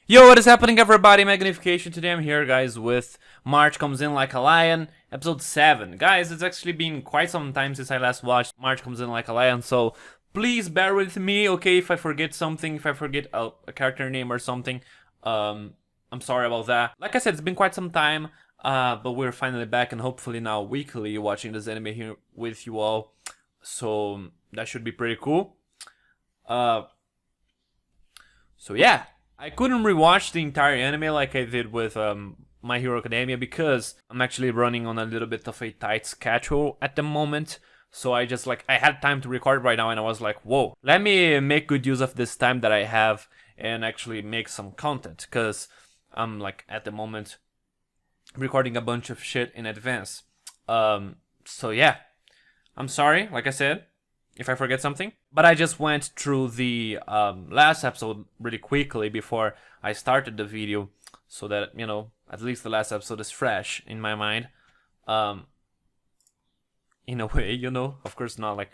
Yo, what is happening, everybody? Magnification. Today I'm here, guys, with March Comes In Like a Lion, episode 7. Guys, it's actually been quite some time since I last watched March Comes In Like a Lion, so please bear with me, okay, if I forget something, if I forget a character name or something. I'm sorry about that. Like I said, it's been quite some time, but we're finally back and hopefully now weekly watching this anime here with you all. So that should be pretty cool. So yeah, I couldn't rewatch the entire anime like I did with My Hero Academia because I'm actually running on a little bit of a tight schedule at the moment. So I just I had time to record right now and I was like, whoa, let me make good use of this time that I have and actually make some content because I'm at the moment recording a bunch of shit in advance. So yeah, I'm sorry, like I said, if I forget something. But I just went through the last episode really quickly before I started the video so that, you know, at least the last episode is fresh in my mind. In a way, you know, of course not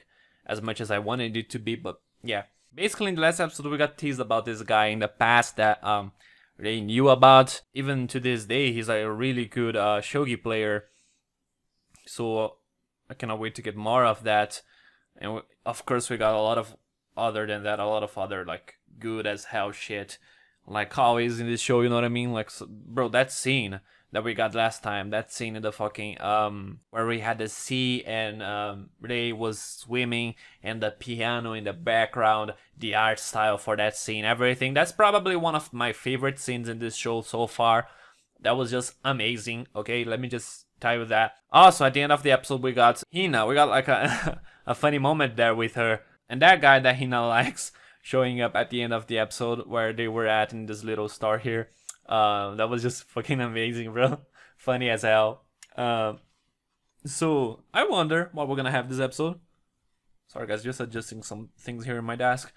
as much as I wanted it to be, but yeah. Basically in the last episode we got teased about this guy in the past that they knew about. Even to this day he's a really good Shogi player. So I cannot wait to get more of that. And of course we got a lot of other good as hell shit, like always in this show, you know what I mean? Bro, that scene that we got last time, that scene in the fucking where we had the sea and Ray was swimming and the piano in the background, the art style for that scene, everything, that's probably one of my favorite scenes in this show so far. That was just amazing. Okay, let me just tell you that. Also, at the end of the episode, we got Hina. We got a funny moment there with her. And that guy that Hina likes showing up at the end of the episode where they were at in this little store here. That was just fucking amazing, bro. Funny as hell. So, I wonder what we're gonna have this episode. Sorry guys, just adjusting some things here in my desk.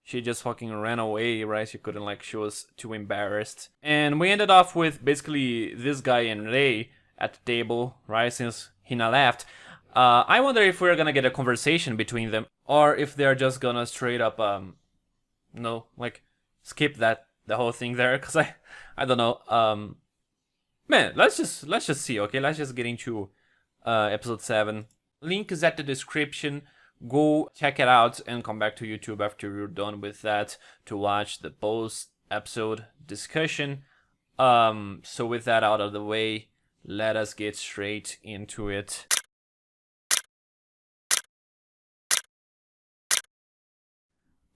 She just fucking ran away, right? She couldn't, she was too embarrassed. And we ended off with basically this guy and Rei at the table, right? Since Hina left. I wonder if we're gonna get a conversation between them, or if they're just gonna straight up, skip the whole thing there, cause I don't know. Man, let's just see, okay? Let's just get into episode 7. Link is at the description. Go check it out and come back to YouTube after you're done with that to watch the post-episode discussion. So with that out of the way, let us get straight into it.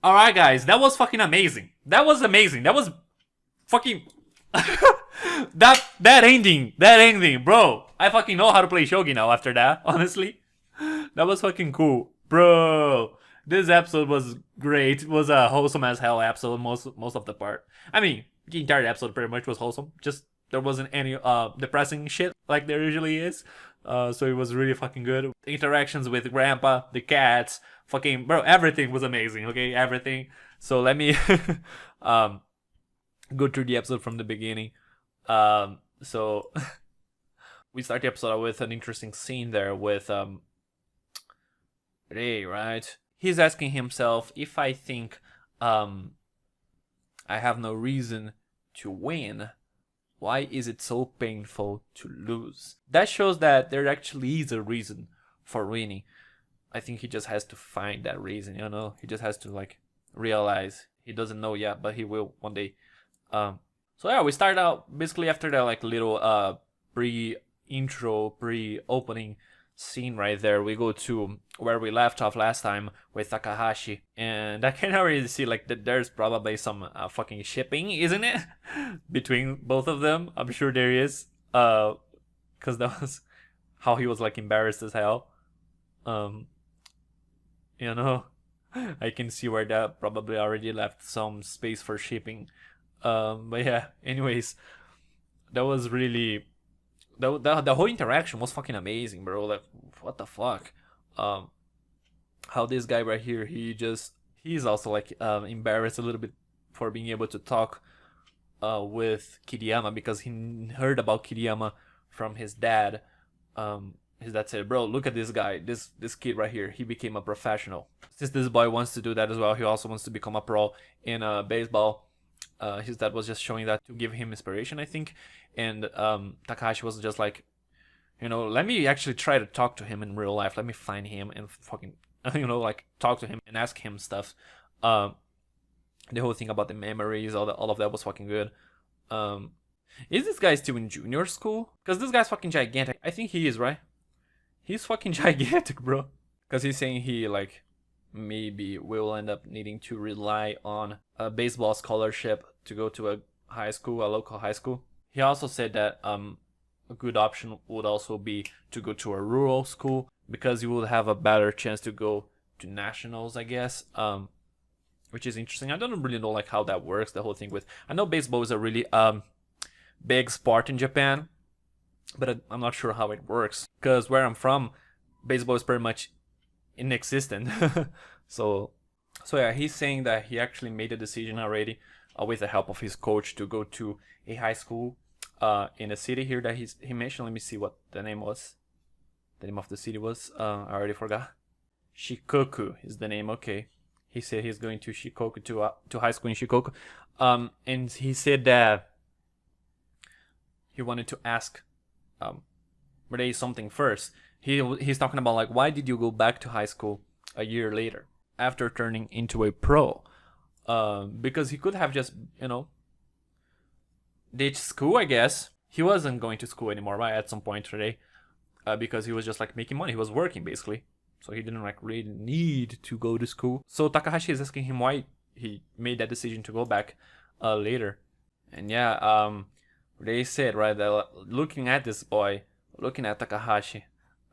Alright guys, that was fucking amazing. That was amazing. That was fucking... that ending, bro. I fucking know how to play Shogi now after that, honestly. That was fucking cool. Bro, this episode was great. It was a wholesome as hell episode most of the part. I mean, the entire episode pretty much was wholesome. Just there wasn't any depressing shit like there usually is. So it was really fucking good. The interactions with Grandpa, the cats, fucking bro, everything was amazing. Okay, everything. So let me go through the episode from the beginning. So we start the episode with an interesting scene there with Ray, right? He's asking himself if I think I have no reason to win, why is it so painful to lose? That shows that there actually is a reason for winning. I think he just has to find that reason, you know? He just has to realize. He doesn't know yet, but he will one day. So yeah, we start out basically after that little pre-intro, pre-opening scene right there. We go to where we left off last time with Takahashi, and I can already see that there's probably some fucking shipping, isn't it? Between both of them. I'm sure there is, because that was how he was embarrassed as hell. You know, I can see where that probably already left some space for shipping. But yeah, anyways, that was really the whole interaction was fucking amazing, bro. What the fuck? How this guy right here, he's also embarrassed a little bit for being able to talk with Kiriyama because he heard about Kiriyama from his dad. His dad said, bro, look at this guy, this kid right here, he became a professional. Since this boy wants to do that as well, he also wants to become a pro in baseball. his dad was just showing that to give him inspiration, I think. And Takahashi was just like, let me actually try to talk to him in real life. Let me find him and fucking, like talk to him and ask him stuff. The whole thing about the memories, all of that was fucking good. Is this guy still in junior school? Because this guy's fucking gigantic. I think he is, right? He's fucking gigantic, bro. Because he's saying he, like, maybe will end up needing to rely on a baseball scholarship to go to a local high school. He also said that a good option would also be to go to a rural school, because you would have a better chance to go to nationals, I guess. Which is interesting. I don't really know like how that works, the whole thing with... I know baseball is a really big sport in Japan, but I'm not sure how it works. Because where I'm from, baseball is pretty much inexistent. so yeah, he's saying that he actually made a decision already with the help of his coach to go to a high school in a city here that he mentioned. Let me see what the name was. The name of the city was, I already forgot. Shikoku is the name, okay. He said he's going to Shikoku, to high school in Shikoku. And he said that he wanted to ask Ray something first. He's talking about like, why did you go back to high school a year later after turning into a pro? Because he could have just, ditched school, I guess. He wasn't going to school anymore, right, at some point today. Because he was just like making money. He was working basically. So he didn't like really need to go to school. So Takahashi is asking him why he made that decision to go back later. And yeah, they said, right, that looking at this boy, looking at Takahashi,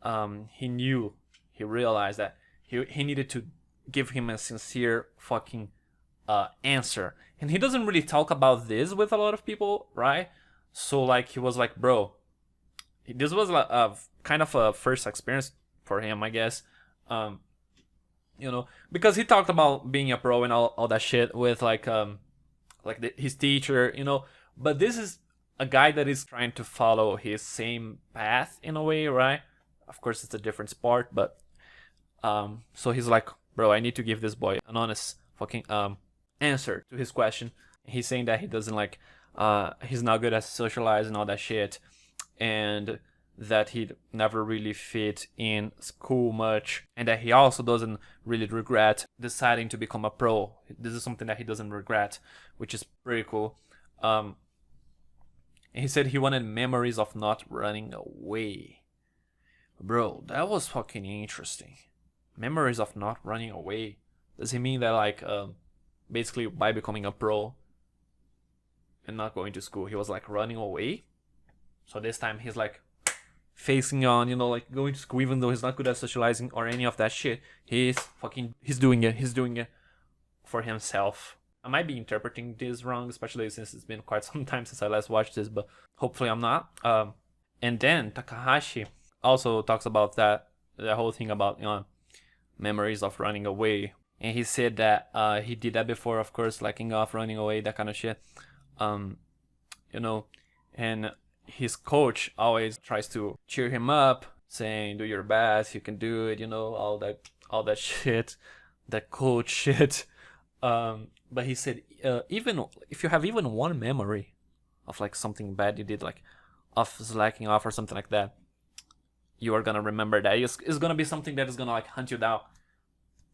he realized that he needed to give him a sincere fucking answer. And he doesn't really talk about this with a lot of people, right? So like he was like, bro, this was a kind of a first experience for him, I guess. Because he talked about being a pro and all that shit with his teacher, but this is a guy that is trying to follow his same path in a way, right? Of course, it's a different sport, but so he's like, bro, I need to give this boy an honest fucking answer to his question. He's saying that he doesn't like, he's not good at socializing, all that shit, and that he never really fit in school much, and that he also doesn't really regret deciding to become a pro. This is something that he doesn't regret, which is pretty cool. And he said he wanted memories of not running away. Bro, that was fucking interesting. Memories of not running away. Does he mean that like basically by becoming a pro and not going to school, he was like running away? So this time he's like facing on, like going to school, even though he's not good at socializing or any of that shit. He's doing it for himself. I might be interpreting this wrong, especially since it's been quite some time since I last watched this, but hopefully I'm not. And then Takahashi also talks about the whole thing about memories of running away, and he said that he did that before, of course, lacking off, running away, that kind of shit. And his coach always tries to cheer him up, saying, do your best, you can do it, all that shit, that coach shit. But he said, even if you have even one memory of like something bad you did, like of slacking off or something like that, you are gonna remember that. It's gonna be something that is gonna like hunt you down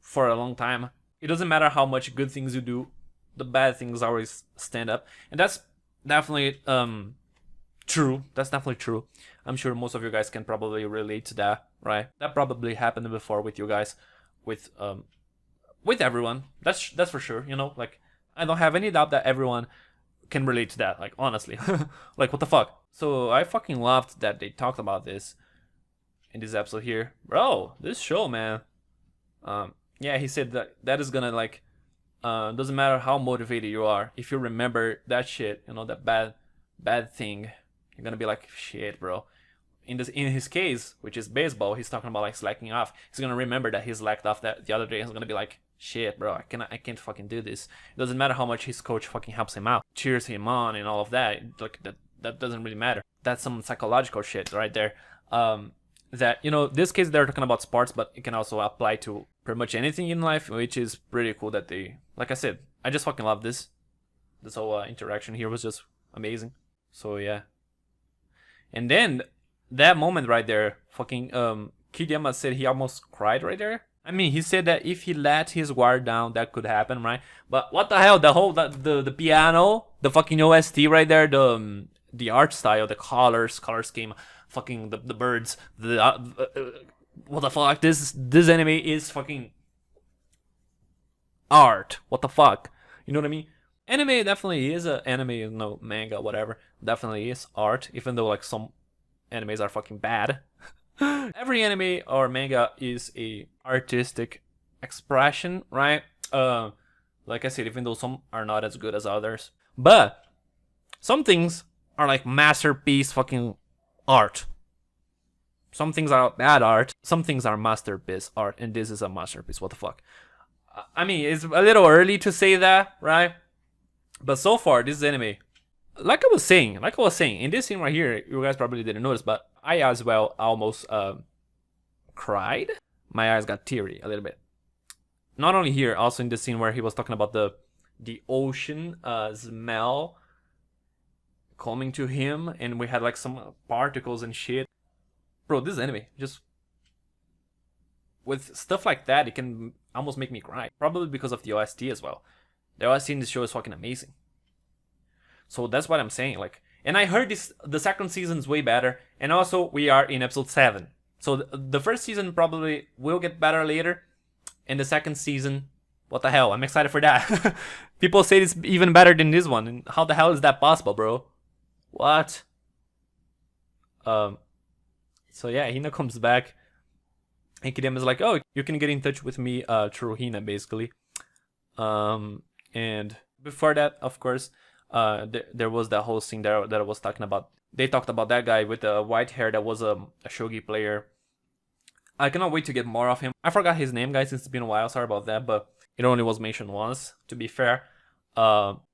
for a long time. It doesn't matter how much good things you do, the bad things always stand up. And that's definitely true. That's definitely true. I'm sure most of you guys can probably relate to that, right? That probably happened before with you guys, with everyone. That's for sure. Like I don't have any doubt that everyone can relate to that. Like honestly, like what the fuck. So I fucking loved that they talked about this in this episode here, bro. This show, man. Yeah, he said that is gonna like, doesn't matter how motivated you are, if you remember that shit, that bad thing. You're gonna be like, shit, bro. In his case, which is baseball, he's talking about like slacking off. He's gonna remember that he slacked off that the other day. He's gonna be like, shit, bro, I can't fucking do this. It doesn't matter how much his coach fucking helps him out, cheers him on, and all of that. Like that doesn't really matter. That's some psychological shit right there. That this case they're talking about sports, but it can also apply to pretty much anything in life, which is pretty cool that they, like I said, I just fucking love this This whole interaction here was just amazing. So yeah. And then that moment right there, fucking Kiriyama said he almost cried right there. I mean, he said that if he let his guard down, that could happen, right? But what the hell? The whole the piano, the fucking OST right there, the art style, the color scheme, fucking the birds, what the fuck? This anime is fucking art. What the fuck? You know what I mean? Anime definitely is a anime, you know, manga, whatever. Definitely is art, even though like some animes are fucking bad. Every anime or manga is a artistic expression, right? Like I said, even though some are not as good as others, but some things are like masterpiece fucking art. Some things are bad art. Some things are masterpiece art, and this is a masterpiece. What the fuck? I mean, it's a little early to say that, right? But so far, this anime, like I was saying, in this scene right here, you guys probably didn't notice, but I as well almost cried. My eyes got teary a little bit. Not only here, also in the scene where he was talking about the ocean smell coming to him, and we had like some particles and shit. Bro, this anime, just with stuff like that, it can almost make me cry. Probably because of the OST as well. The OST in this show is fucking amazing. So that's what I'm saying, like, and I heard the second season's way better, and also we are in episode 7. So the first season probably will get better later, and the second season, what the hell? I'm excited for that. People say it's even better than this one, and how the hell is that possible, bro? What? So yeah, Hina comes back, and Kiriyama is like, oh, you can get in touch with me through Hina, basically. And before that, of course, there was that whole scene there that I was talking about. They talked about that guy with the white hair that was a shogi player. I cannot wait to get more of him. I forgot his name, guys, it's been a while, sorry about that, but it only was mentioned once, to be fair.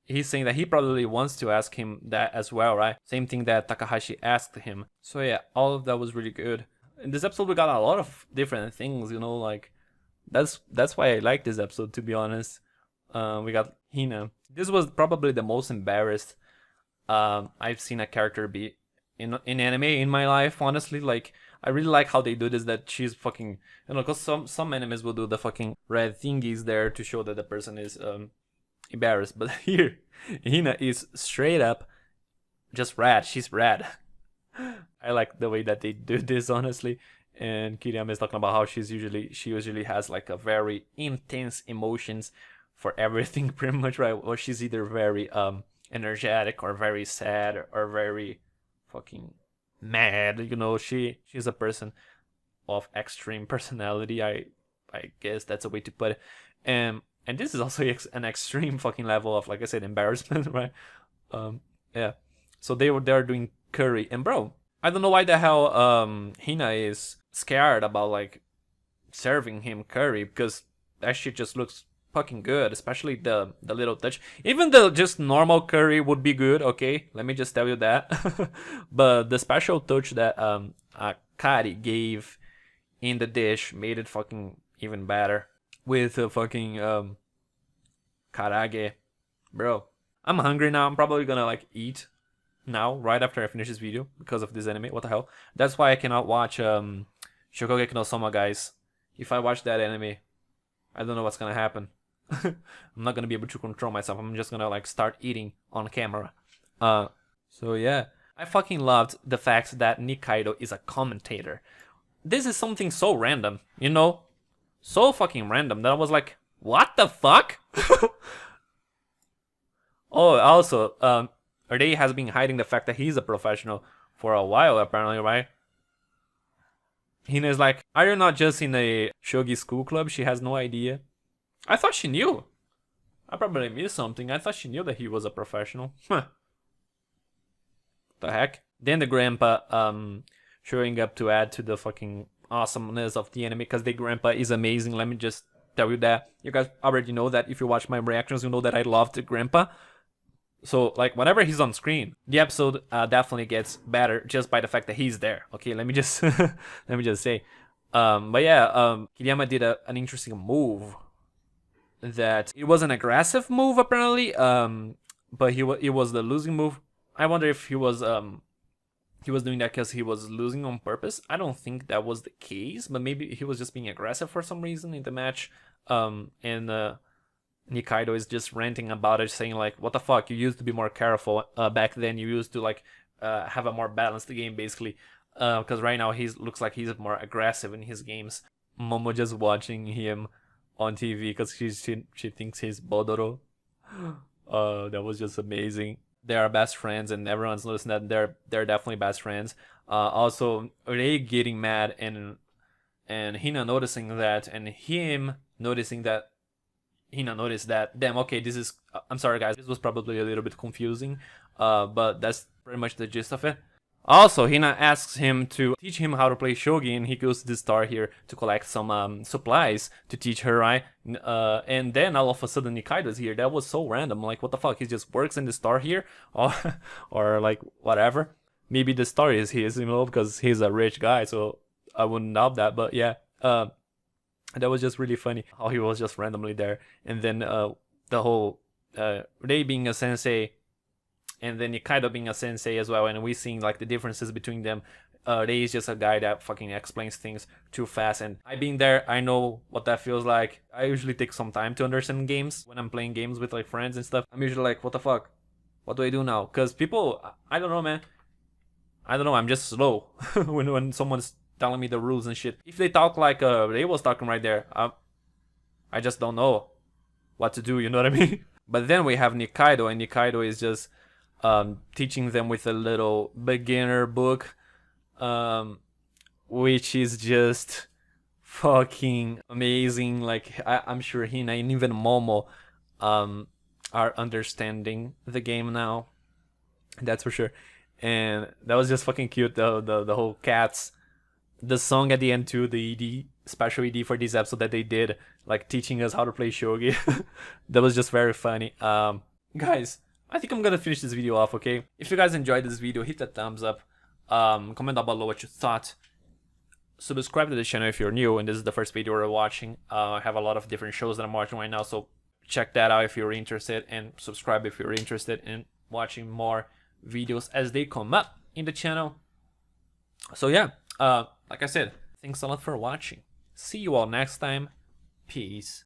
He's saying that he probably wants to ask him that as well, right? Same thing that Takahashi asked him. So yeah, all of that was really good. In this episode, we got a lot of different things, you know, like, that's why I like this episode, to be honest. We got Hina. This was probably the most embarrassed I've seen a character be in anime in my life, honestly. Like, I really like how they do this, that she's fucking, you know, because some animes will do the fucking red thingies there to show that the person is embarrassed, but here Hina is straight up just rad. She's rad. I like the way that they do this, honestly. And Kiriyama is talking about how she usually has like a very intense emotions for everything, pretty much, right? Or she's either very energetic or very sad or very fucking mad, you know. She's a person of extreme personality, I guess that's a way to put it. And this is also an extreme fucking level of, like I said, embarrassment, right? Yeah. So they're doing curry, and bro, I don't know why the hell Hina is scared about like serving him curry, because that shit just looks fucking good, especially the little touch. Even the just normal curry would be good, okay? Let me just tell you that. But the special touch that Kari gave in the dish made it fucking even better. With a fucking karage. Bro, I'm hungry now. I'm probably gonna like eat now, right after I finish this video, because of this anime. What the hell? That's why I cannot watch Shokugeki no Soma, guys. If I watch that anime, I don't know what's gonna happen. I'm not gonna be able to control myself. I'm just gonna like start eating on camera. So yeah, I fucking loved the fact that Nikaido is a commentator. This is something so random, you know, so fucking random that I was like, what the fuck? Oh, also, Ray has been hiding the fact that he's a professional for a while, apparently, right? Hina's like, are you not just in a shogi school club? She has no idea. I thought she knew. I probably missed something. I thought she knew that he was a professional. Huh. The heck? Then the grandpa showing up to add to the fucking awesomeness of the anime, because the grandpa is amazing. Let me just tell you that. You guys already know that. If you watch my reactions, you know that I love the grandpa. So like whenever he's on screen, the episode definitely gets better just by the fact that he's there. Okay, let me just say. But yeah, Kiriyama did an interesting move. That it was an aggressive move apparently. but it was the losing move. I wonder if he was doing that because he was losing on purpose. I don't think that was the case, but maybe he was just being aggressive for some reason in the match. And Nikaido is just ranting about it, saying like, "What the fuck? You used to be more careful back then. You used to like have a more balanced game, basically." Because right now looks like he's more aggressive in his games. Momo just watching him on TV because she thinks he's Bodoro. That was just amazing. They are best friends, and everyone's noticing that they're definitely best friends. Also, Rei getting mad and Hina noticing that, and him noticing that Hina noticed that. Damn, okay, this is. I'm sorry, guys. This was probably a little bit confusing, but that's pretty much the gist of it. Also, Hina asks him to teach him how to play Shogi, and he goes to the star here to collect some supplies to teach her, right? And then all of a sudden Nikaido's here. That was so random. Like, what the fuck? He just works in the star here? Or like, whatever. Maybe the star is his, because he's a rich guy, so I wouldn't doubt that. But yeah, that was just really funny how he was just randomly there. And then the whole Rei being a sensei, and then Nikaido being a sensei as well, and we seeing like the differences between them. Rei is just a guy that fucking explains things too fast, and I being there, I know what that feels like. I usually take some time to understand games when I'm playing games with like friends and stuff. I'm usually like, what the fuck? What do I do now? Because people, I don't know, man. I don't know, I'm just slow when someone's telling me the rules and shit. If they talk like Rei was talking right there, I just don't know what to do, you know what I mean? But then we have Nikaido, and Nikaido is just teaching them with a little beginner book, which is just fucking amazing. Like, I'm sure Hina and even Momo are understanding the game now. That's for sure. And that was just fucking cute. The whole cats, the song at the end too, the ED, special ED for this episode that they did, like teaching us how to play Shogi. That was just very funny. Guys, I think I'm gonna finish this video off, okay? If you guys enjoyed this video, hit that thumbs up. Comment down below what you thought. Subscribe to the channel if you're new and this is the first video you're watching. I have a lot of different shows that I'm watching right now, so check that out if you're interested, and subscribe if you're interested in watching more videos as they come up in the channel. So yeah, like I said, thanks a lot for watching. See you all next time. Peace.